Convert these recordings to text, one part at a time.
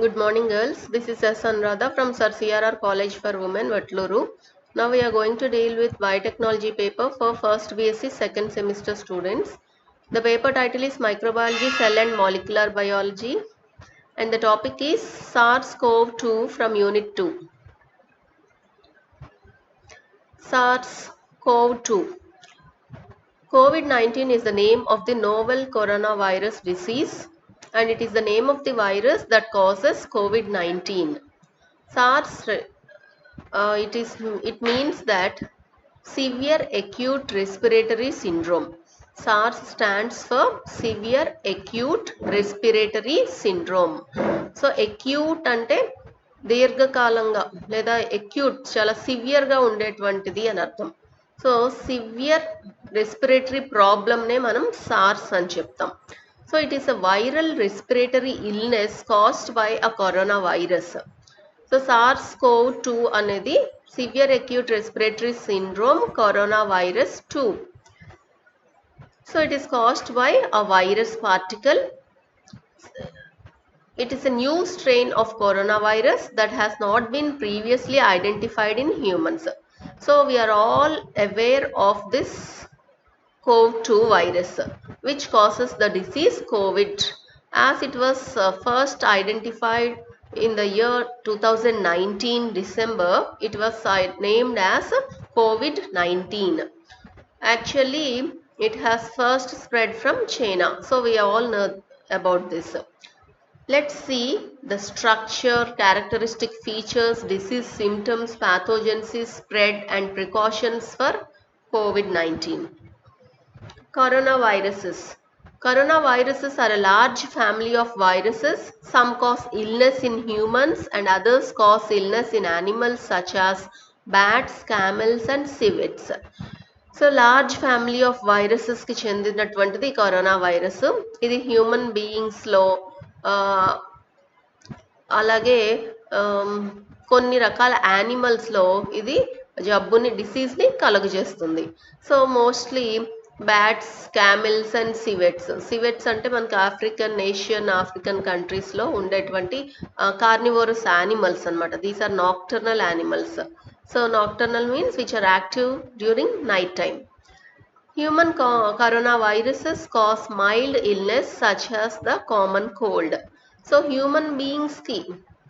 Good morning, girls. This is S. Anuradha from Sir CRR College for Women, Vatluru. Now we are going to deal with biotechnology paper for first BSc second semester students. The paper title is Microbiology, Cell and Molecular Biology, and the topic is SARS-CoV-2 from Unit 2. SARS-CoV-2. COVID-19 is the name of the novel coronavirus disease, and it is the name of the virus that causes COVID-19. SARS it means that severe acute respiratory syndrome. SARS stands for severe acute respiratory syndrome. So acute అంటే దీర్ఘకాలంగా లేదా acute చాలా సివియర్గా ఉండేటువంటిది అని అర్థం. So severe respiratory ప్రాబ్లమ్నే మనం sirs అని చెప్తాం. So it is a viral respiratory illness caused by a corona virus. So SARS-CoV-2 అనేది severe acute respiratory syndrome corona virus 2. So it is caused by a virus particle. It is a new strain of coronavirus that has not been previously identified in humans. So we are all aware of this CoV-2 virus, which causes the disease COVID, as it was first identified in the year 2019 December. It was named as COVID-19. Actually, it has first spread from China, so we all know about this. Let's see the structure, characteristic features, disease symptoms, pathogenesis, spread and precautions for COVID-19. Coronaviruses. Coronaviruses are a large family of viruses. Some cause illness in humans and others cause illness in animals such as bats, camels and civets. So large family of వైరసెస్కి చెందినటువంటిది corona virus. ఇది human బీయింగ్స్లో అలాగే కొన్ని రకాల యానిమల్స్లో ఇది జబ్బుని డిసీజ్ని కలుగజేస్తుంది. So mostly bats, camels and civets అంటే మనకి ఆఫ్రికన్ కంట్రీస్లో ఉండేటువంటి కార్నివోరస్ యానిమల్స్ అనమాట. These are nocturnal animals. So nocturnal means which are active during night time. Human coronaviruses cause mild illness such as the common cold. So human బీయింగ్స్కి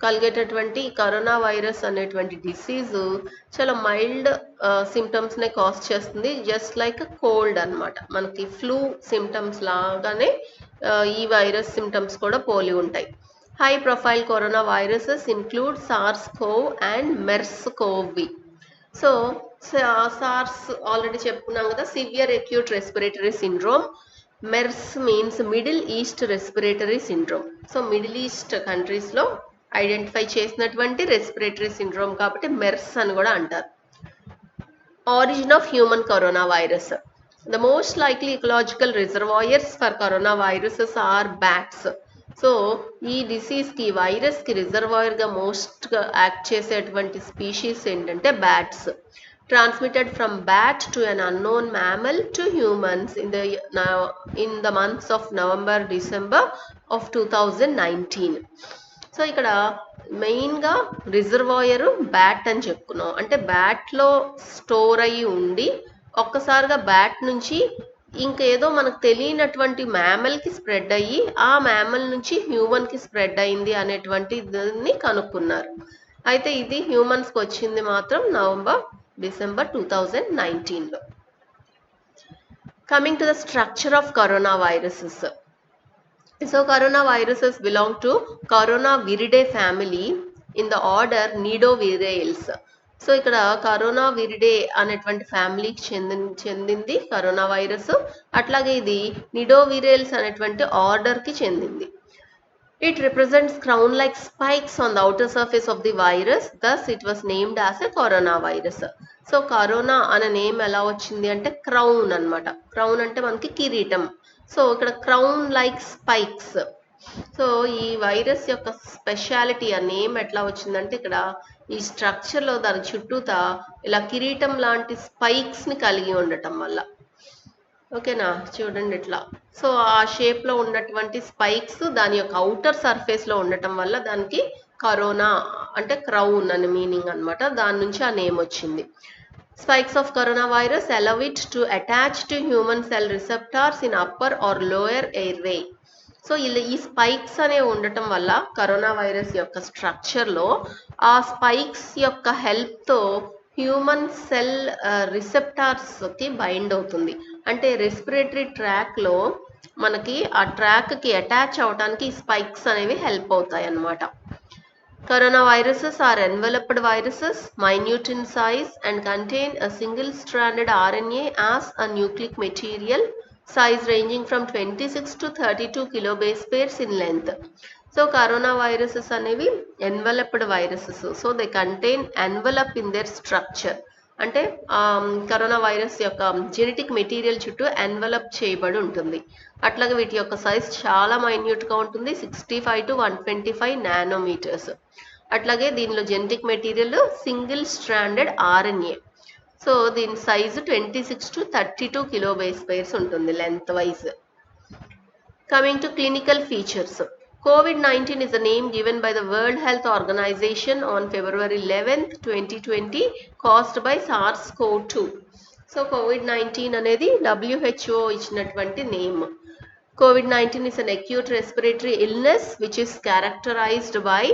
కలిగేటటువంటి corona virus అనేటువంటి disease చాలా mild సిమ్టమ్స్నే cause చేస్తుంది, just like cold అనమాట. మనకి flu symptoms లాగానే ఈ వైరస్ సిమ్టమ్స్ కూడా పోలి ఉంటాయి. High profile coronaviruses include SARS-CoV and MERS-CoV. So SARS already చెప్పుకున్నాం కదా, severe acute respiratory syndrome. MERS means middle east respiratory syndrome. So middle east కంట్రీస్లో ఐడెంటిఫై చేసినటువంటి రెస్పిరేటరీ సిండ్రోమ్ కాబట్టి MERS అని కూడా అంటారు. Origin of human coronavirus. The most likely ecological reservoirs for coronaviruses are bats. So ఈ డిసీజ్కి వైరస్కి రిజర్వాయర్గా మోస్ట్గా act చేసేటువంటి species ఏంటంటే bats. Transmitted from bat to an unknown mammal to humans in the months of November December of 2019. So ఇక్కడ మెయిన్గా reservoir bat అని చెప్పుకున్నాం. అంటే బ్యాట్లో store అయ్యి ఉండి ఒక్కసారిగా బ్యాట్ నుంచి ఇంకేదో మనకు తెలియనటువంటి మ్యామల్కి స్ప్రెడ్ అయ్యి ఆ మ్యామల్ నుంచి హ్యూమన్కి స్ప్రెడ్ అయింది అనేటువంటి దాన్ని కనుక్కున్నారు. అయితే ఇది హ్యూమన్స్కి వచ్చింది మాత్రం డిసెంబర్ 2019లో. Coming to the structure of corona viruses. So corona viruses belong to Coronaviridae family in the order Nidovirales. So ఇక్కడ కరోనా విరిడే అనేటువంటి ఫ్యామిలీకి చెందింది కరోనా వైరస్. అట్లాగే ఇది నిడోవిరేల్స్ అనేటువంటి ఆర్డర్కి చెందింది. It represents crown like spikes on the outer surface of the virus, thus it was named as a corona virus. So corona అనే నేమ్ ఎలా వచ్చింది అంటే క్రౌన్ అనమాట. క్రౌన్ అంటే మనకి కిరీటం. సో ఇక్కడ క్రౌన్ లైక్ స్పైక్స్. సో ఈ వైరస్ యొక్క స్పెషాలిటీ, ఆ నేమ్ ఎట్లా వచ్చిందంటే ఇక్కడ ఈ స్ట్రక్చర్లో దాని చుట్టూతా ఇలా కిరీటం లాంటి స్పైక్స్ని కలిగి ఉండటం వల్ల. ఓకేనా? చూడండి ఇట్లా. సో, ఆ షేప్‌లో ఉన్నటువంటి స్పైక్స్ దాని యొక్క ఔటర్ సర్ఫేస్‌లో ఉండటం వల్ల దానికి కరోనా అంటే క్రౌన్ అని మీనింగ్ అన్నమాట. దాని నుంచి ఆ నేమ్ వచ్చింది. Spikes of coronavirus allow it to attach to human cell receptors in upper or lower airway. So ఇలా ఈ స్పైక్స్ అనేవి ఉండటం వల్ల కరోనా వైరస్ యొక్క స్ట్రక్చర్లో ఆ స్పైక్స్ యొక్క హెల్ప్తో హ్యూమన్ సెల్ రిసెప్టార్స్కి బైండ్ అవుతుంది. అంటే రెస్పిరేటరీ ట్రాక్లో మనకి ఆ ట్రాక్కి అటాచ్ అవడానికి ఈ స్పైక్స్ అనేవి హెల్ప్ అవుతాయి అన్నమాట. Coronaviruses are enveloped viruses, minute in size, and contain a single-stranded RNA as a nucleic material, size ranging from 26 to 32 kilobase pairs in length. So, coronaviruses అనేవి enveloped viruses. So, they contain envelope in their structure. అంటే corona virus యొక్క genetic material చుట్టూ envelope చేయబడి ఉంటుంది. అట్లాగే వీటి యొక్క size చాలా మైన్యూట్గా ఉంటుంది, 65 to 125 నానోమీటర్స్. అట్లాగే దీనిలో genetic material single stranded RNA. So దీని సైజు 26 to 32 కిలోబేస్ పైర్స్ ఉంటుంది length wise. Coming to clinical features. COVID-19 is a name given by the World Health Organization on February 11th, 2020 caused by SARS-CoV-2. So COVID-19 అనేది WHO ఇచ్చినటువంటి name. COVID-19 is an acute respiratory illness which is characterized by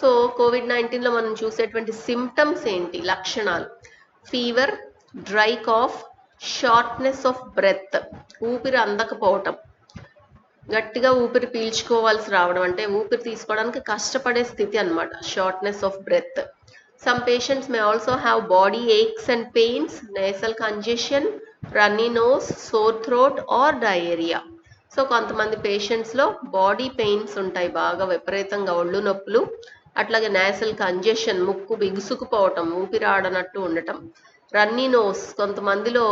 so COVID-19లో మనం చూసేటువంటి symptoms ఏంటి, లక్షణాలు? Fever, dry cough, shortness of breath, ఊపిరి అందకపోవటం, గట్టిగా ఊపిరి పీల్చుకోవాల్సి రావడం, అంటే ఊపిరి తీసుకోవడానికి కష్టపడే స్థితి అన్నమాట, shortness of breath. Some patients may also have body aches and pains, nasal congestion, runny nose, sore throat or diarrhoea. So కొంతమంది పేషెంట్స్లో బాడీ పెయిన్స్ ఉంటాయి, బాగా విపరీతంగా ఒళ్ళు నొప్పులు, అట్లాగే నేసల్ కంజెషన్, ముక్కు బిగుసుకుపోవటం, ఊపిరాడనట్టు ఉండటం, రన్నీ నోస్, కొంతమందిలో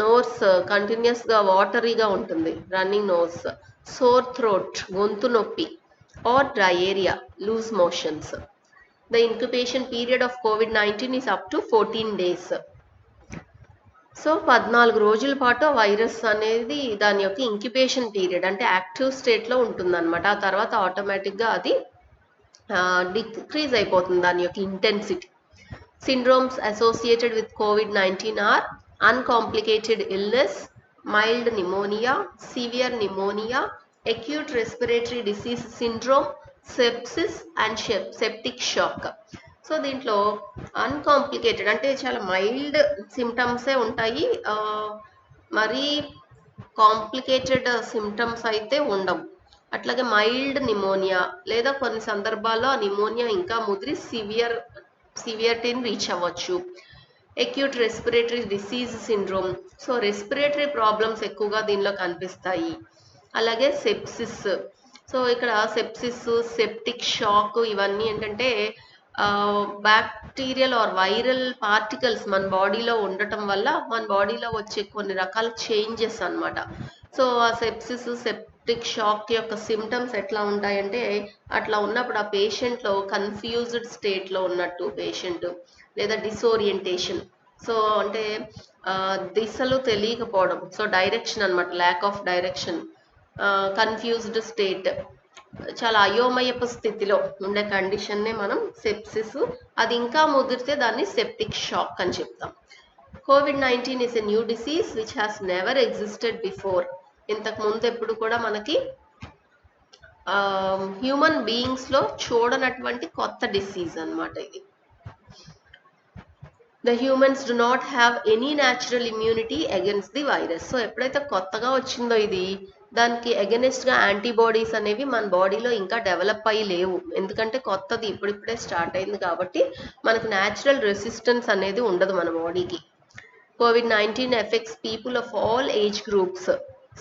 నోస్ కంటిన్యూస్గా వాటరీగా ఉంటుంది, రన్నింగ్ నోస్, సోర్ థ్రోట్, గొంతు నొప్పి, or diarrhoea, loose motions. The incubation period of COVID-19 is up to 14 days. So 14 రోజుల పాటు వైరస్ అనేది దాని యొక్క ఇంక్యుబేషన్ పీరియడ్ అంటే యాక్టివ్ స్టేట్లో ఉంటుందన్నమాట. ఆ తర్వాత ఆటోమేటిక్గా అది డిక్రీజ్ అయిపోతుంది దాని యొక్క intensity. Syndromes associated with COVID-19 are uncomplicated illness, mild pneumonia, severe pneumonia, acute respiratory disease syndrome, sepsis and septic shock. So దీంట్లో అన్కాంప్లికేటెడ్ అంటే చాలా మైల్డ్ సిమ్టమ్సే ఉంటాయి, మరీ కాంప్లికేటెడ్ సిమ్టమ్స్ అయితే ఉండవు. అట్లాగే మైల్డ్ నిమోనియా లేదా కొన్ని సందర్భాల్లో ఆ నిమోనియా ఇంకా ముదిరి సివియర్టీని రీచ్ అవ్వచ్చు. Acute respiratory disease syndrome, so respiratory problems ఎక్కువగా దీనిలో కనిపిస్తాయి. అలాగే సెప్సిస్, సో ఇక్కడ సెప్సిస్, సెప్టిక్ షాక్ ఇవన్నీ ఏంటంటే బ్యాక్టీరియల్ ఆర్ వైరల్ పార్టికల్స్ మన బాడీలో ఉండటం వల్ల మన బాడీలో వచ్చే కొన్ని రకాల చేంజెస్ అన్నమాట. సో ఆ సెప్సిస్, సెప్టిక్ షాక్ యొక్క సిమ్టమ్స్ ఎట్లా ఉంటాయంటే అట్లా ఉన్నప్పుడు ఆ పేషెంట్లో కన్ఫ్యూజ్డ్ స్టేట్లో ఉన్నట్టు పేషెంట్, లేదా డిసోరియంటేషన్, సో అంటే దిశలు తెలియకపోవడం, సో డైరెక్షన్ అన్నమాట, lack of direction, confused state, చాలా అయోమయపు స్థితిలో ఉండే కండిషన్నే మనం సెప్సిస్. అది ఇంకా ముదిరితే దాన్ని సెప్టిక్ షాక్ అని చెప్తాం. COVID-19 is a new disease which has never existed before. ఇంతకు ముందు ఎప్పుడు కూడా మనకి హ్యూమన్ బీయింగ్స్లో చూడనటువంటి కొత్త డిసీజ్ అన్నమాట ఇది. The humans do not have any natural immunity against the virus. So ఎప్పుడైతే కొత్తగా వచ్చిందో ఇది, దానికి అగెనిస్ట్గా యాంటీబాడీస్ అనేవి మన బాడీలో ఇంకా డెవలప్ అయ్యి లేవు, ఎందుకంటే కొత్తది ఇప్పుడిప్పుడే స్టార్ట్ అయింది కాబట్టి మనకు న్యాచురల్ రెసిస్టెన్స్ అనేది ఉండదు మన బాడీకి. COVID-19 effects people of all age groups,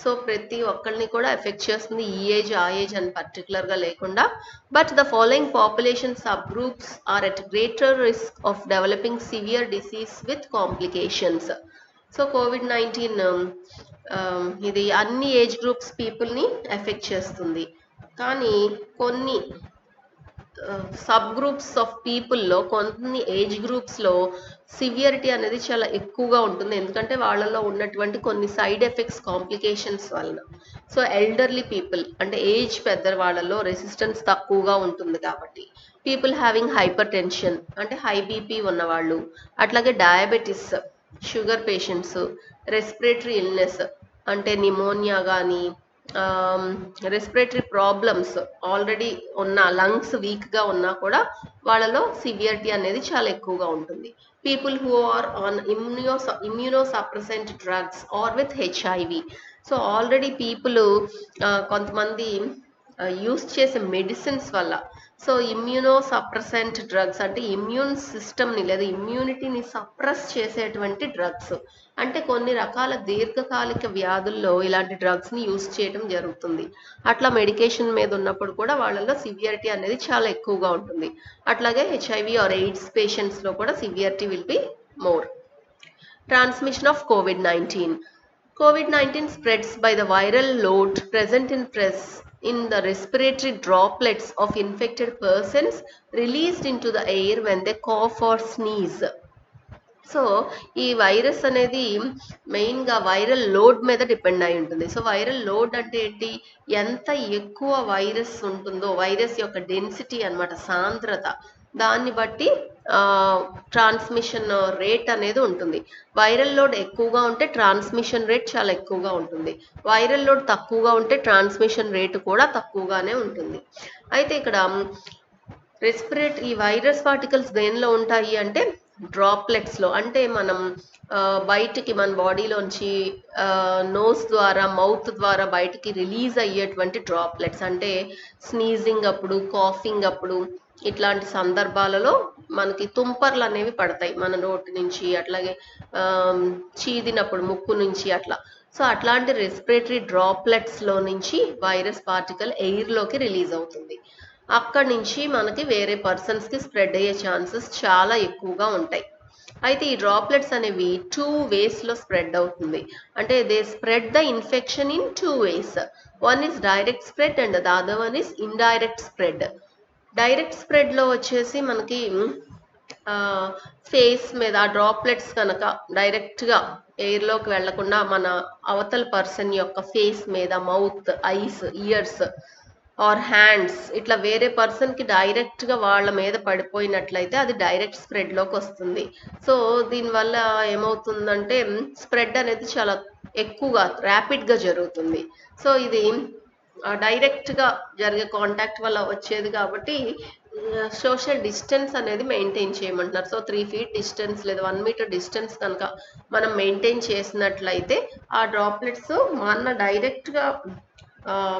so ప్రతి ఒక్కరిని కూడా ఎఫెక్ట్ చేస్తుంది, ఈ ఏజ్ ఆ ఏజ్ అని పర్టికులర్గా లేకుండా. But the following population sub groups are at greater risk of developing severe disease with complications. So COVID-19 ఇది అన్ని ఏజ్ గ్రూప్స్ పీపుల్ని ఎఫెక్ట్ చేస్తుంది, కానీ కొన్ని సబ్ గ్రూప్స్ ఆఫ్ పీపుల్లో కొన్ని ఏజ్ గ్రూప్స్లో సివియరిటీ అనేది చాలా ఎక్కువగా ఉంటుంది, ఎందుకంటే వాళ్ళలో ఉన్నటువంటి కొన్ని సైడ్ ఎఫెక్ట్స్ కాంప్లికేషన్స్ వలన. సో ఎల్డర్లీ పీపుల్ అంటే ఏజ్ పెద్ద వాళ్ళలో రెసిస్టెన్స్ తక్కువగా ఉంటుంది కాబట్టి, పీపుల్ హ్యావింగ్ హైపర్ టెన్షన్ అంటే హై బీపీ ఉన్నవాళ్ళు, అట్లాగే diabetes sugar patients, respiratory illness అంటే నిమోనియా కానీ రెస్పిరేటరీ ప్రాబ్లమ్స్ ఆల్రెడీ ఉన్న లంగ్స్ వీక్గా ఉన్నా కూడా వాళ్ళలో సివియరిటీ అనేది చాలా ఎక్కువగా ఉంటుంది. People who are on immunosuppressant drugs or with HIV. So already people కొంతమంది యూస్ చేసే మెడిసిన్స్ వల్ల, సో ఇమ్యూనో సప్రెసెంట్ డ్రగ్స్ అంటే ఇమ్యూన్ సిస్టమ్ని లేదా ఇమ్యూనిటీని సప్రెస్ చేసేటువంటి డ్రగ్స్, అంటే కొన్ని రకాల దీర్ఘకాలిక వ్యాధుల్లో ఇలాంటి డ్రగ్స్ని యూస్ చేయడం జరుగుతుంది. అట్లా మెడికేషన్ మీద ఉన్నప్పుడు కూడా వాళ్ళలో సివియరిటీ అనేది చాలా ఎక్కువగా ఉంటుంది. అట్లాగే హెచ్ఐవి ఆర్ ఎయిడ్స్ పేషెంట్స్లో కూడా severity will be more. Transmission of COVID-19. COVID-19 spreads by the viral load present in the respiratory droplets of infected persons released into the air when they cough or sneeze. So ఈ virus అనేది మెయిన్గా viral load మీద depend అయి ఉంటుంది. So viral load అంటే ఏంటి, ఎంత ఎక్కువ వైరస్ ఉంటుందో, వైరస్ యొక్క డెన్సిటీ అన్నమాట, సాంద్రత, దాన్ని బట్టి ట్రాన్స్మిషన్ రేట్ అనేది ఉంటుంది. వైరల్ లోడ్ ఎక్కువగా ఉంటే ట్రాన్స్మిషన్ రేట్ చాలా ఎక్కువగా ఉంటుంది, వైరల్ లోడ్ తక్కువగా ఉంటే ట్రాన్స్మిషన్ రేటు కూడా తక్కువగానే ఉంటుంది. అయితే ఇక్కడ ఈ వైరస్ పార్టికల్స్ దేనిలో ఉంటాయి అంటే డ్రాప్లెట్స్లో, అంటే మనం బయటికి మన బాడీలోంచి నోస్ ద్వారా మౌత్ ద్వారా బయటికి రిలీజ్ అయ్యేటువంటి డ్రాప్లెట్స్, అంటే స్నీజింగ్ అప్పుడు, కాఫింగ్ అప్పుడు, ఇట్లాంటి సందర్భాలలో మనకి తుంపర్లు అనేవి పడతాయి మన నోటి నుంచి, అట్లాగే చీదినప్పుడు ముక్కు నుంచి అట్లా. సో అట్లాంటి రెస్పిరేటరీ డ్రాప్లెట్స్లో నుంచి వైరస్ పార్టికల్ ఎయిర్లోకి రిలీజ్ అవుతుంది. అక్కడి నుంచి మనకి వేరే పర్సన్స్కి స్ప్రెడ్ అయ్యే ఛాన్సెస్ చాలా ఎక్కువగా ఉంటాయి. అయితే ఈ డ్రాప్లెట్స్ అనేవి 2 వేస్లో స్ప్రెడ్ అవుతుంది, అంటే they spread the infection in 2 ways. One is direct spread and the other one is indirect spread. Direct స్ప్రెడ్లో వచ్చేసి మనకి ఫేస్ మీద ఆ డ్రాప్లెట్స్ కనుక డైరెక్ట్గా ఎయిర్లోకి వెళ్లకుండా మన అవతల పర్సన్ యొక్క ఫేస్ మీద, mouth, ice, years or hands, ఇట్లా వేరే పర్సన్కి డైరెక్ట్గా వాళ్ళ మీద పడిపోయినట్లయితే అది డైరెక్ట్ స్ప్రెడ్లోకి వస్తుంది. సో దీనివల్ల ఏమవుతుందంటే స్ప్రెడ్ అనేది చాలా ఎక్కువగా ర్యాపిడ్గా జరుగుతుంది. సో ఇది డైరెక్ట్గా జరిగే కాంటాక్ట్ వల్ల వచ్చేది కాబట్టి సోషల్ డిస్టెన్స్ అనేది మెయింటైన్ చేయమంటున్నారు. సో 3 feet డిస్టెన్స్ లేదా 1 meter డిస్టెన్స్ కనుక మనం మెయింటైన్ చేసినట్లయితే ఆ డ్రాప్లెట్స్ మన డైరెక్ట్గా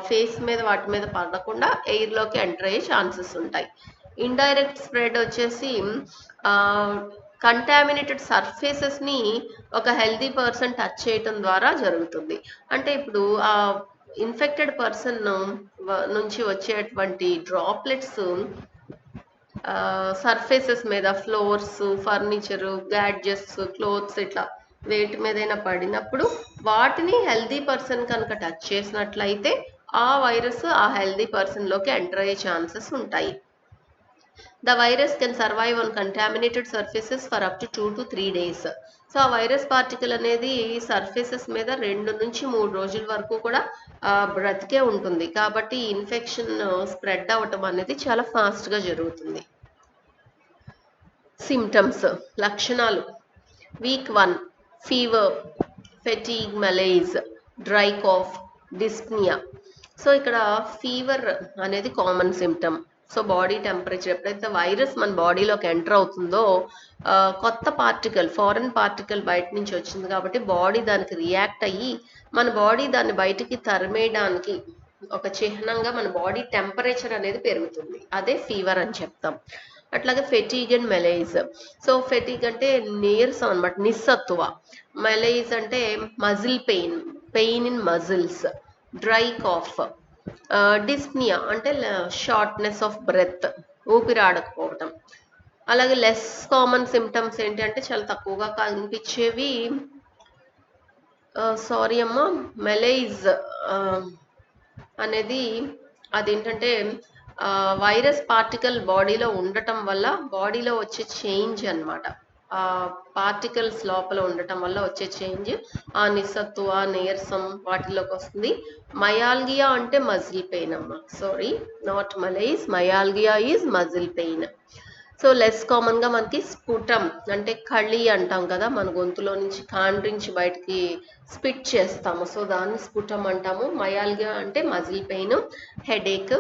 ఫేస్ మీద వాటి మీద పడకుండా ఎయిర్లోకి ఎంటర్ అయ్యే ఛాన్సెస్ ఉంటాయి. ఇండైరెక్ట్ స్ప్రెడ్ వచ్చేసి కంటామినేటెడ్ సర్ఫేసెస్ని ఒక హెల్దీ పర్సన్ టచ్ చేయటం ద్వారా జరుగుతుంది. అంటే ఇప్పుడు ఆ ఇన్ఫెక్టెడ్ పర్సన్ నుంచి వచ్చేటువంటి డ్రాప్లెట్స్ సర్ఫేసెస్ మీద, ఫ్లోర్స్, ఫర్నిచరు, గ్యాడ్జెట్స్, క్లోత్స్, ఇట్లా వేటి మీదైనా పడినప్పుడు వాటిని హెల్దీ పర్సన్ కనుక టచ్ చేసినట్లయితే ఆ వైరస్ ఆ హెల్దీ పర్సన్లోకి ఎంటర్ అయ్యే ఛాన్సెస్ ఉంటాయి. The virus can survive on contaminated surfaces for up to 2 to 3 days. So ఆ వైరస్ పార్టికల్ అనేది సర్ఫేసెస్ మీద 2 నుంచి 3 రోజుల వరకు కూడా బ్రతికే ఉంటుంది. కాబట్టి ఇన్ఫెక్షన్ స్ప్రెడ్ అవ్వటం అనేది చాలా ఫాస్ట్గా జరుగుతుంది. సిమ్టమ్స్, లక్షణాలు. Week 1 fever, fatigue, malaise, dry cough, dyspnoea. So ఇక్కడ ఫీవర్ అనేది common symptom. So body temperature, ఎప్పుడైతే వైరస్ మన బాడీలోకి ఎంటర్ అవుతుందో కొత్త పార్టికల్, ఫారెన్ పార్టికల్ బయట నుంచి వచ్చింది కాబట్టి బాడీ దానికి రియాక్ట్ అయ్యి మన బాడీ దాన్ని బయటికి తరిమేయడానికి ఒక చిహ్నంగా మన బాడీ టెంపరేచర్ అనేది పెరుగుతుంది, అదే ఫీవర్ అని చెప్తాం. అట్లాగే fatigue and malaise. So fatigue అంటే నీరసం అనమాట, నిస్సత్తువ. మెలైజ్ అంటే muscle pain, pain in muscles. Dry cough. Dyspnoea అంటే షార్ట్నెస్ ఆఫ్ బ్రెత్, ఊపిరాడకపోవటం. అలాగే లెస్ కామన్ సిమ్టమ్స్ ఏంటి అంటే చాలా తక్కువగా కనిపించేవి, సారీ అమ్మ, మెలైజ్ అనేది అదేంటంటే వైరస్ పార్టికల్ బాడీలో ఉండటం వల్ల బాడీలో వచ్చే చేంజ్ అన్నమాట. ఆ పార్టికల్స్ లోపల ఉండటం వల్ల వచ్చే చేంజ్ ఆ నిస్సత్తువ, నీరసం వాటిలోకి వస్తుంది. మయాల్గియా అంటే మజిల్ పెయిన్ అమ్మ. Sorry, not malaise. Myalgia is muscle pain. So less common గా మనకి స్ఫుటం అంటే కళి అంటాం కదా, మన గొంతులో నుంచి కాండ్రించి బయటికి స్పిట్ చేస్తాము. సో దాన్ని స్ఫుటం అంటాము. మయాల్గియా అంటే muscle pain, headache,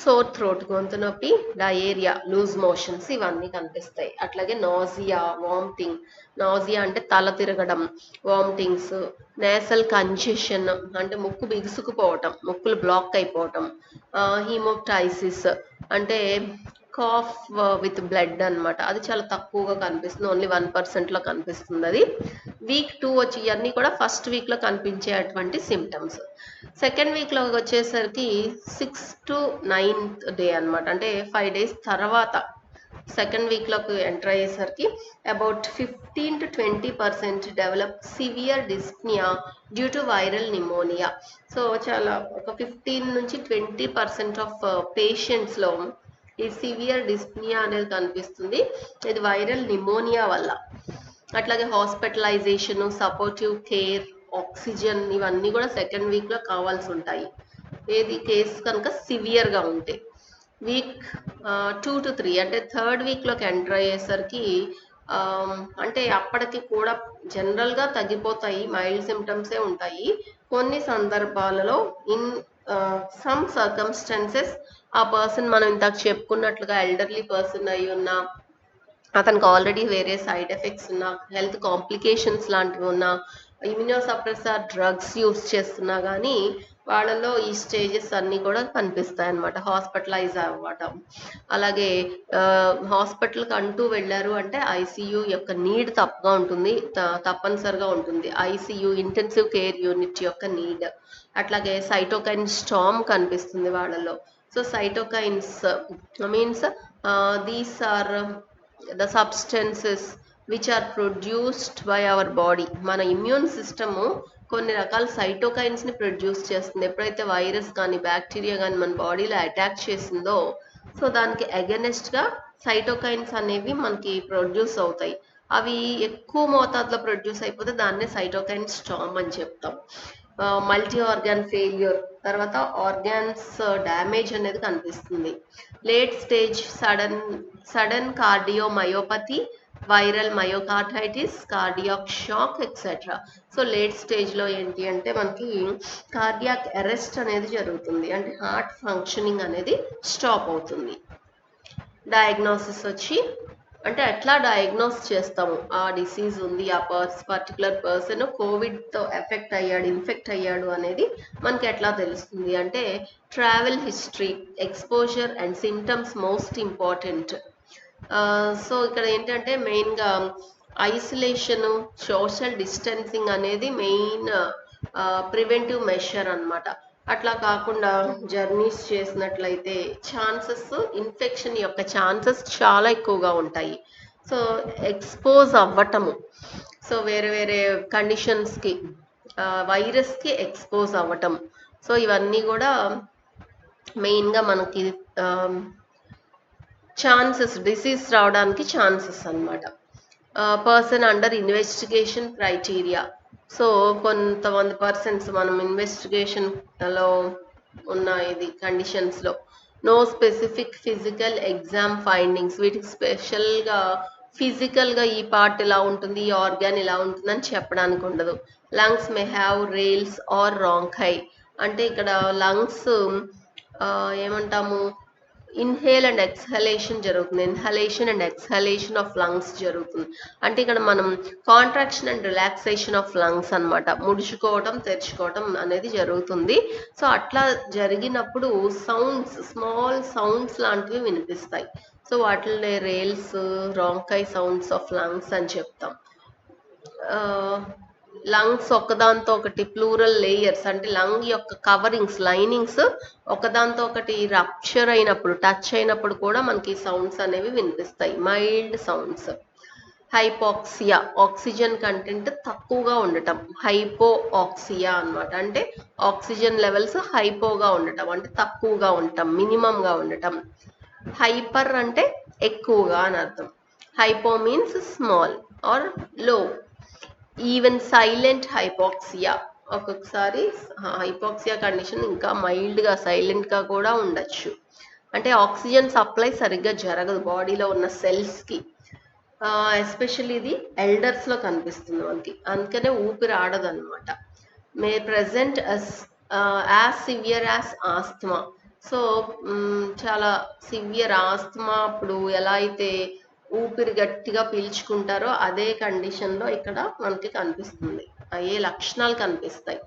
sour throat గొంతు నొప్పి, డయేరియా, లూజ్ మోషన్స్ ఇవన్నీ కనిపిస్తాయి. అట్లాగే నాజియా, వామిటింగ్. నాజియా అంటే తల తిరగడం, వామిటింగ్స్, నేసల్ కంజెషన్ అంటే ముక్కు బిగుసుకుపోవటం, ముక్కులు బ్లాక్ అయిపోవటం, హీమోప్టైసిస్ అంటే కాఫ్ విత్ బ్లడ్ అన్నమాట. అది చాలా తక్కువగా కనిపిస్తుంది, ఓన్లీ 1% లో కనిపిస్తుంది. అది వీక్ 2 వచ్చి ఇవన్నీ కూడా ఫస్ట్ వీక్ లో కనిపించేటువంటి సిమ్టమ్స్. సెకండ్ వీక్ లో వచ్చేసరికి 6 to 9th డే అన్నమాట, అంటే 5 days తర్వాత సెకండ్ వీక్ లోకి ఎంటర్ అయ్యేసరికి about 15 to 20% develop severe dyspnoea due to viral pneumonia. So చాలా ఒక 15 నుంచి 20% ఆఫ్ పేషెంట్స్ లో ఈ సివియర్ డిస్ప్నియా అనేది కనిపిస్తుంది. ఇది వైరల్ నిమోనియా వల్ల. అట్లాగే హాస్పిటలైజేషన్, సపోర్టివ్ కేర్, ఆక్సిజన్ ఇవన్నీ కూడా సెకండ్ వీక్ లో కావాల్సి ఉంటాయి, ఏది కేసు కనుక సివియర్ గా ఉంటే. వీక్ 2 to 3 అంటే థర్డ్ వీక్ లోకి ఎంటర్ అయ్యేసరికి అంటే అప్పటికి కూడా జనరల్ గా తగ్గిపోతాయి, మైల్డ్ సిమ్టమ్సే ఉంటాయి. కొన్ని సందర్భాలలో ఇన్ సమ్ సర్కమ్స్టాన్సెస్ ఆ పర్సన్ మనం ఇందాక చెప్పుకున్నట్లుగా ఎల్డర్లీ పర్సన్ అయి ఉన్నా, అతనికి ఆల్రెడీ వేరే సైడ్ ఎఫెక్ట్స్ ఉన్నా, హెల్త్ కాంప్లికేషన్స్ లాంటివి ఉన్నా, ఇమ్యూనోసప్రెసర్ డ్రగ్స్ యూస్ చేస్తున్నా కానీ వాళ్ళలో ఈ స్టేజెస్ అన్నీ కూడా కనిపిస్తాయి అన్నమాట. హాస్పిటలైజ్ అవ్వటం, అలాగే హాస్పిటల్కి అంటూ వెళ్ళారు అంటే ఐసీయూ యొక్క నీడ్ తప్పగా ఉంటుంది, తప్పనిసరిగా ఉంటుంది. ఐసీయూ ఇంటెన్సివ్ కేర్ యూనిట్ యొక్క నీడ్. అట్లాగే సైటోకైన్ స్టామ్ కనిపిస్తుంది వాళ్ళలో. So cytokines means these are the substances which are produced by our body. మన ఇమ్యూన్ సిస్టమ్ కొన్ని రకాల సైటోకైన్స్ ని ప్రొడ్యూస్ చేస్తుంది. ఎప్పుడైతే వైరస్ కానీ బ్యాక్టీరియా కానీ మన బాడీలో అటాక్ చేసిందో, సో దానికి అగెనెస్ట్ గా సైటోకైన్స్ అనేవి మనకి ప్రొడ్యూస్ అవుతాయి. అవి ఎక్కువ మోతాదులో ప్రొడ్యూస్ అయిపోతే దాన్నే సైటోకైన్ స్టామ్ అని చెప్తాం. మల్టీ ఆర్గాన్ ఫెయిల్యూర్, తర్వాత ఆర్గాన్స్ డ్యామేజ్ అనేది కనిపిస్తుంది. Late stage sudden cardiomyopathy, viral myocarditis, cardiac shock etcetera. So late stage లో ఏంటి అంటే మనకి కార్డియాక్ అరెస్ట్ అనేది జరుగుతుంది, అంటే హార్ట్ ఫంక్షనింగ్ అనేది స్టాప్ అవుతుంది. డయాగ్నోసిస్ వచ్చి అంటే ఎట్లా డయాగ్నోస్ చేస్తాము ఆ డిసీజ్ ఉంది, ఆ పర్టికులర్ పర్సన్ కోవిడ్తో ఇన్ఫెక్ట్ అయ్యాడు అనేది మనకి ఎట్లా తెలుస్తుంది అంటే travel history, exposure and symptoms most important. So ఇక్కడ ఏంటంటే మెయిన్గా ఐసోలేషన్, సోషల్ డిస్టెన్సింగ్ అనేది మెయిన్ ప్రివెంటివ్ మెషర్ అన్నమాట. అట్లా కాకుండా జర్నీస్ చేసినట్లయితే ఇన్ఫెక్షన్ యొక్క ఛాన్సెస్ చాలా ఎక్కువగా ఉంటాయి. సో ఎక్స్పోజ్ అవ్వటము, సో వేరే వేరే కండిషన్స్కి వైరస్కి ఎక్స్పోజ్ అవ్వటం, సో ఇవన్నీ కూడా మెయిన్గా మనకి ఛాన్సెస్ డిసీజ్ రావడానికి ఛాన్సెస్ అన్నమాట. Person under investigation criteria. So కొంతమంది పర్సన్స్ మనం ఇన్వెస్టిగేషన్లో ఉన్న ఇది కండిషన్స్లో no specific physical exam findings, వీటికి స్పెషల్గా ఫిజికల్గా ఈ పార్ట్ ఇలా ఉంటుంది, ఈ ఆర్గాన్ ఇలా ఉంటుంది అని చెప్పడానికి ఉండదు. Lungs may have rales or rhonchi, అంటే ఇక్కడ లంగ్స్ ఏమంటాము ఇన్హేల్ అండ్ ఎక్స్హలేషన్ జరుగుతుంది, inhalation and exhalation of lungs జరుగుతుంది. అంటే ఇక్కడ మనం contraction and relaxation of lungs అన్నమాట, ముడుచుకోవటం తెరుచుకోవటం అనేది జరుగుతుంది. సో అట్లా జరిగినప్పుడు స్మాల్ సౌండ్స్ లాంటివి వినిపిస్తాయి. సో వాటిని rales, rhonchi sounds of lungs అని చెప్తాం. లంగ్స్ ఒకదాంతో ఒకటి ప్లూరల్ లేయర్స్, అంటే లంగ్ యొక్క కవరింగ్స్, లైనింగ్స్ ఒకదాంతో ఒకటి రప్చర్ అయినప్పుడు, టచ్ అయినప్పుడు కూడా మనకి సౌండ్స్ అనేవి వినిపిస్తాయి, mild sounds. Hypoxia, oxygen content తక్కువగా ఉండటం, హైపోఆక్సియా అన్నమాట. అంటే ఆక్సిజన్ లెవెల్స్ హైపోగా ఉండటం అంటే తక్కువగా ఉండటం, మినిమంగా ఉండటం. హైపర్ అంటే ఎక్కువగా అని అర్థం. హైపో మీన్స్ స్మాల్ ఆర్ లో. ఈవెన్ సైలెంట్ హైపాక్సియా, ఒక్కొక్కసారి హైపాక్సియా కండిషన్ ఇంకా మైల్డ్గా సైలెంట్గా కూడా ఉండొచ్చు. అంటే ఆక్సిజన్ సప్లై సరిగ్గా జరగదు బాడీలో ఉన్న సెల్స్కి. ఎస్పెషల్లీ ఇది ఎల్డర్స్లో కనిపిస్తుంది మనకి, అందుకనే ఊపిరి ఆడదు అనమాట. May present as severe as asthma. So చాలా సివియర్ ఆస్తమా అప్పుడు ఎలా అయితే ఊపిరి గట్టిగా పీల్చుకుంటారో అదే కండిషన్లో ఇక్కడ మనకి కనిపిస్తుంది, ఏ లక్షణాలు కనిపిస్తాయి.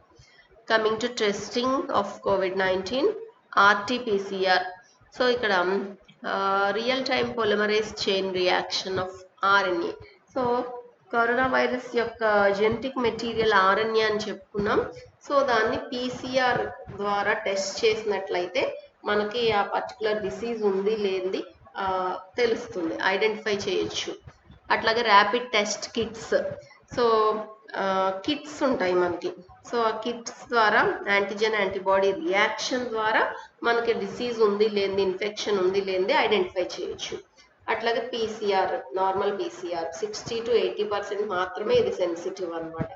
Coming to testing of COVID-19, RT-PCR. So ఇక్కడ real time polymerase chain reaction of RNA. So corona virus యొక్క జెనెటిక్ మెటీరియల్ RNA అని చెప్పుకున్నాం. సో దాన్ని PCR ద్వారా టెస్ట్ చేసినట్లయితే మనకి ఆ పర్టికులర్ డిసీజ్ ఉంది లేనిది తెలుస్తుంది, ఐడెంటిఫై చేయొచ్చు. అట్లాగే rapid test kits. So kits ఉంటాయి మనకి. సో ఆ కిట్స్ ద్వారా యాంటీజెన్ యాంటీబాడీ రియాక్షన్ ద్వారా మనకి డిసీజ్ ఉంది లేనిది, ఇన్ఫెక్షన్ ఉంది లేనిది ఐడెంటిఫై చేయొచ్చు. అట్లాగే PCR, నార్మల్ PCR 60 to 80% మాత్రమే ఇది సెన్సిటివ్ అనమాట,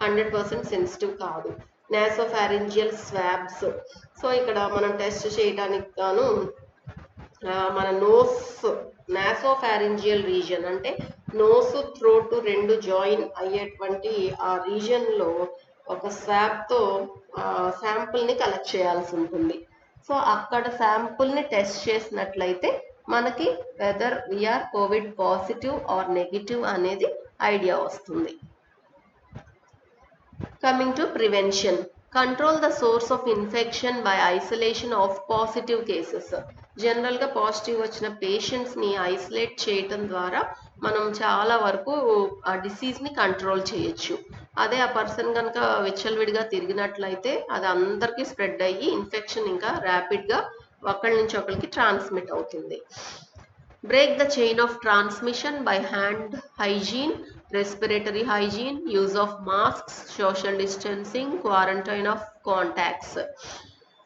100% సెన్సిటివ్ కాదు. Nasopharyngeal swabs. సో ఇక్కడ మనం టెస్ట్ చేయడానికి గాను మన నాసోఫారింజియల్ రీజన్ అంటే నోసు థ్రోట్ రెండు జాయిన్ అయ్యేటువంటి ఆ రీజన్లో ఒక స్వాబ్తో శాంపుల్ని కలెక్ట్ చేయాల్సి ఉంటుంది. సో అక్కడ శాంపుల్ని టెస్ట్ చేసినట్లయితే మనకి whether we are COVID positive or negative అనేది ఐడియా వస్తుంది. Coming to prevention, control the source of infection by isolation of positive cases. జనరల్గా పాజిటివ్ వచ్చిన పేషెంట్స్ని ఐసోలేట్ చేయటం ద్వారా మనం చాలా వరకు ఆ డిసీజ్ని కంట్రోల్ చేయొచ్చు. అదే ఆ పర్సన్ కనుక విచ్చలవిడిగా తిరిగినట్లయితే అది అందరికీ స్ప్రెడ్ అయ్యి ఇన్ఫెక్షన్ ఇంకా ర్యాపిడ్గా ఒకరి నుంచి ఒకరికి ట్రాన్స్మిట్ అవుతుంది. Break the chain of transmission by hand hygiene, respiratory hygiene, use of masks, social distancing, quarantine of contacts.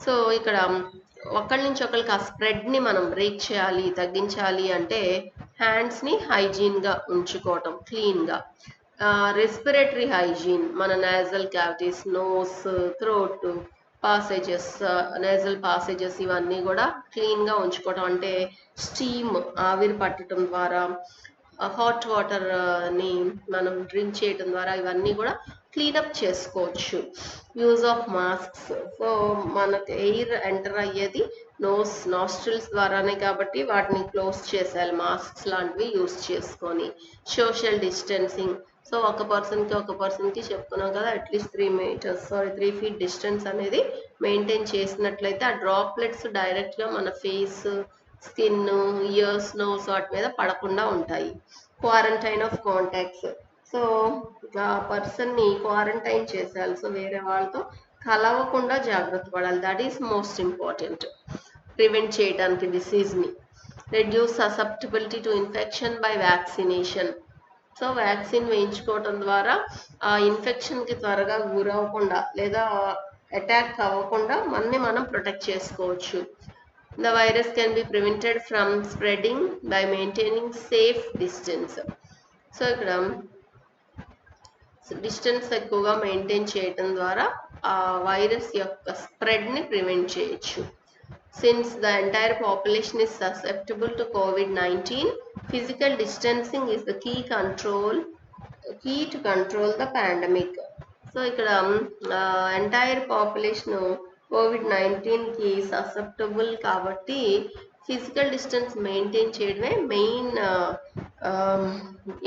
So ఇక్కడ ఒకరి నుంచి ఒకరికి ఆ స్ప్రెడ్ని మనం బ్రేక్ చేయాలి, తగ్గించాలి అంటే హ్యాండ్స్ని హైజీన్గా ఉంచుకోవటం, క్లీన్గా. రెస్పిరేటరీ హైజీన్, మన nasal cavities, nose, throat passages, nasal passages ఇవన్నీ కూడా క్లీన్గా ఉంచుకోవడం. అంటే స్టీమ్, ఆవిరి పట్టడం ద్వారా, హాట్ వాటర్ని మనం డ్రింక్ చేయడం ద్వారా ఇవన్నీ కూడా క్లీనప్ చేసుకోవచ్చు. Use of masks. సో మనకు ఎయిర్ ఎంటర్ అయ్యేది నాస్ట్రిల్స్ ద్వారానే కాబట్టి వాటిని క్లోజ్ చేసేయాలి, మాస్క్స్ లాంటివి యూజ్ చేసుకొని. Social distancing. సో ఒక పర్సన్కి చెప్పుకున్నాం కదా, అట్లీస్ట్ 3 feet డిస్టెన్స్ అనేది మెయింటైన్ చేసినట్లయితే ఆ డ్రాప్లెట్స్ డైరెక్ట్గా మన ఫేస్, స్కిన్, ఇయర్స్, నోస్ వాటి మీద పడకుండా ఉంటాయి. Quarantine of contacts. సో ఆ పర్సన్ని క్వారంటైన్ చేసేయాలి. సో వేరే వాళ్ళతో కలవకుండా జాగ్రత్త పడాలి, that is most important prevent చేయడానికి డిసీజ్ని. Reduce susceptibility to infection by vaccination. So vaccine వేయించుకోవటం ద్వారా ఆ ఇన్ఫెక్షన్కి త్వరగా గురవ్వకుండా లేదా అటాక్ అవ్వకుండా మనం ప్రొటెక్ట్ చేసుకోవచ్చు. The virus can be prevented from spreading by maintaining safe distance. So ఇక్కడ డిస్టెన్స్ ఎక్కువగా మెయింటైన్ చేయటం ద్వారా ఆ వైరస్ యొక్క స్ప్రెడ్ని ప్రివెంట్ చేయొచ్చు. Since the entire population is susceptible to COVID-19, physical distancing is the key to control the pandemic. So ఇక్కడ entire population COVID-19కి susceptible కాబట్టి physical distance maintain చేయడమే మెయిన్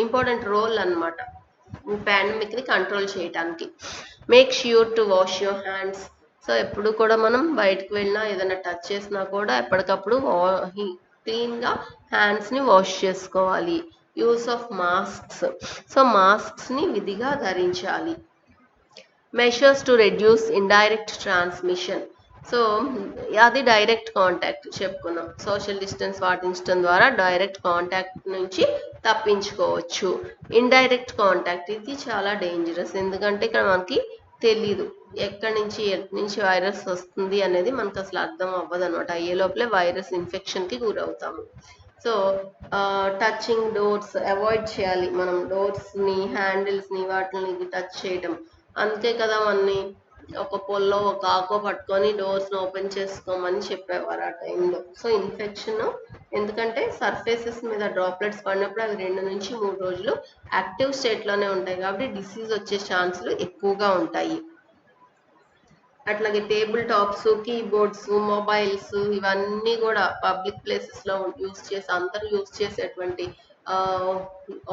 ఇంపార్టెంట్ రోల్ అన్నమాట పాండమిక్ని కంట్రోల్ చేయడానికి. Make sure to wash your hands. So ఎప్పుడు కూడా మనం బయటకు వెళ్ళినా ఏదైనా టచ్ చేసినా కూడా ఎప్పటికప్పుడు క్లీన్గా హ్యాండ్స్ని వాష్ చేసుకోవాలి. Use of masks. సో మాస్క్స్ని విధిగా ధరించాలి. Measures to reduce indirect transmission. So అది డైరెక్ట్ కాంటాక్ట్ చెప్పుకున్నాం. సోషల్ డిస్టెన్స్ పాటించడం ద్వారా డైరెక్ట్ కాంటాక్ట్ నుంచి తప్పించుకోవచ్చు. ఇండైరెక్ట్ కాంటాక్ట్ ఇది చాలా డేంజరస్. ఎందుకంటే ఇక్కడ మనకి తెలీదు ఎక్కడి నుంచి ఎటు నుంచి వైరస్ వస్తుంది అనేది మనకు అసలు అర్థం అవ్వదు అనమాట. అయ్యే లోపలే వైరస్ ఇన్ఫెక్షన్కి గురవుతాము. సో టచింగ్ డోర్స్ అవాయిడ్ చేయాలి. మనం డోర్స్ని హ్యాండిల్స్ని వాటిని టచ్ చేయటం. అంతే కదా మనని ఒక పొల్లో ఒక ఆకో పట్టుకొని డోర్స్ని ఓపెన్ చేసుకోమని చెప్పేవారు ఆ టైంలో. సో ఇన్ఫెక్షన్ ఎందుకంటే సర్ఫేసెస్ మీద డ్రాప్లెట్స్ పడినప్పుడు అవి 2 నుంచి 3 రోజులు యాక్టివ్ స్టేట్లోనే ఉంటాయి కాబట్టి డిసీజ్ వచ్చే ఛాన్సులు ఎక్కువగా ఉంటాయి. అట్లాగే టేబుల్ టాప్స్, కీబోర్డ్స్, మొబైల్స్ ఇవన్నీ కూడా పబ్లిక్ ప్లేసెస్లో అందరూ యూజ్ చేసేటువంటి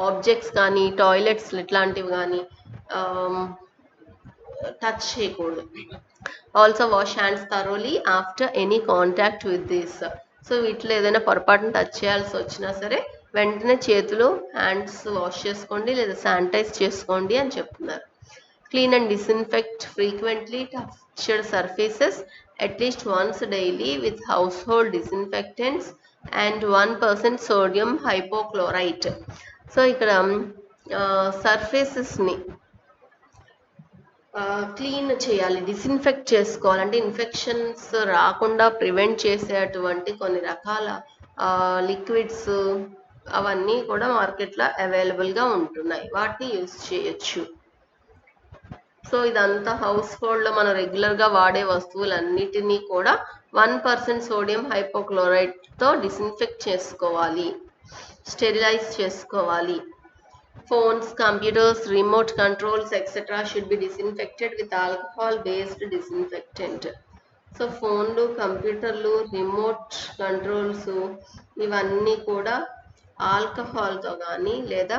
ఆబ్జెక్ట్స్ కానీ టాయిలెట్స్ ఇట్లాంటివి కానీ టచ్ చేయకూడదు. Also wash hands thoroughly after any contact with this. So వీటిలో ఏదైనా పొరపాటున టచ్ చేయాల్సి వచ్చినా సరే వెంటనే చేతులు హ్యాండ్స్ వాష్ చేసుకోండి లేదా శానిటైజ్ చేసుకోండి అని చెప్తున్నారు. Clean and disinfect frequently touched surfaces at least once daily with household disinfectants and 1% sodium hypochlorite. So ఇక్కడ సర్ఫేసెస్ని క్లీన్ చేయాలి, డిస్ఇన్ఫెక్ట్ చేసుకోవాలంటే ఇన్ఫెక్షన్స్ రాకుండా ప్రివెంట్ చేసేటువంటి కొన్ని రకాల లిక్విడ్స్ అవన్నీ కూడా మార్కెట్లో అవైలబుల్గా ఉంటున్నాయి. వాటిని యూస్ చేయొచ్చు. సో ఇదంతా హౌస్ హోల్డ్లో మనం రెగ్యులర్గా వాడే వస్తువులన్నిటినీ కూడా 1% సోడియం హైపోక్లోరైడ్తో డిస్ఇన్ఫెక్ట్ చేసుకోవాలి, స్టెరిలైజ్ చేసుకోవాలి. Phones, computers, remote controls, etc. should be disinfected with alcohol-based disinfectant. So ఫోన్లు, కంప్యూటర్లు, రిమోట్ కంట్రోల్స్ ఇవన్నీ కూడా ఆల్కహాల్తో కానీ లేదా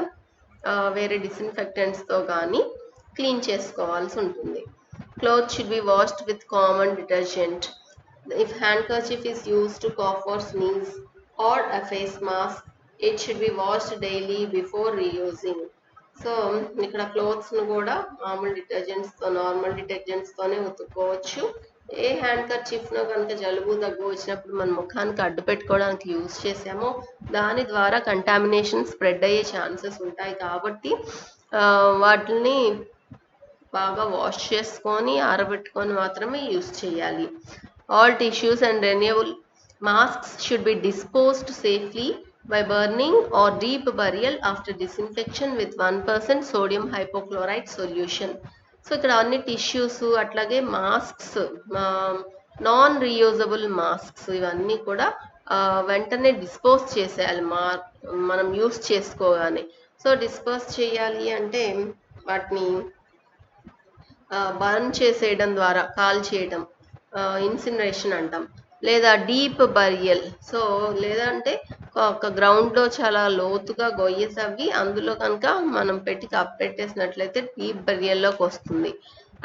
వేరే డిస్ఇన్ఫెక్టెంట్స్తో కానీ క్లీన్ చేసుకోవాల్సి ఉంటుంది. Cloth should be washed with common detergent. If handkerchief is used to cough or sneeze or a face mask it should be washed daily before reusing. So ఇక్కడ క్లోత్స్ను కూడా నార్మల్ డిటర్జెంట్స్తోనే ఉతుక్కోవచ్చు. ఏ హ్యాండ్ కర్చీఫ్లో కనుక జలుబు దగ్గు వచ్చినప్పుడు మన ముఖానికి అడ్డు పెట్టుకోవడానికి యూజ్ చేసామో దాని ద్వారా కంటామినేషన్ స్ప్రెడ్ అయ్యే ఛాన్సెస్ ఉంటాయి కాబట్టి వాటిని బాగా వాష్ చేసుకొని ఆరబెట్టుకొని మాత్రమే యూజ్ చేయాలి. All tissues and renewable masks should be disposed safely by burning or deep burial after disinfection with 1% sodium hypochlorite solution. So ఇక్కడ అన్ని టిష్యూస్ అట్లాగే మాస్క్స్, నాన్ రీయూజబుల్ మాస్క్స్ ఇవన్నీ కూడా వెంటనే డిస్పోజ్ చేసేయాలి మనం యూస్ చేసుకోగానే. సో డిస్పోజ్ చేయాలి అంటే వాటిని బర్న్ చేసేయడం ద్వారా, కాల్ చేయడం, ఇన్సినరేషన్ అంటాం, లేదా డీప్ బరియల్. సో లేదంటే ఒక గ్రౌండ్లో చాలా లోతుగా గొయ్యి తవ్వి అందులో కనుక మనం పెట్టి కప్పెట్టేసినట్లయితే డీప్ బరియల్లోకి వస్తుంది.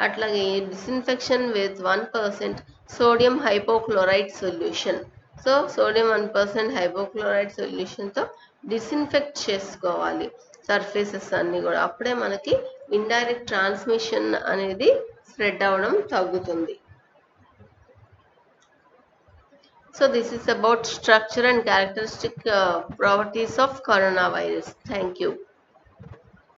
అట్లాగే disinfection with 1% sodium hypochloride solution. So sodium 1% hypochloride సొల్యూషన్తో డిస్ఇన్ఫెక్ట్ చేసుకోవాలి సర్ఫేసెస్ అన్నీ కూడా. అప్పుడే మనకి ఇండైరెక్ట్ ట్రాన్స్మిషన్ అనేది స్ప్రెడ్ అవ్వడం తగ్గుతుంది. So this is about structure and characteristic properties of coronavirus. Thank you.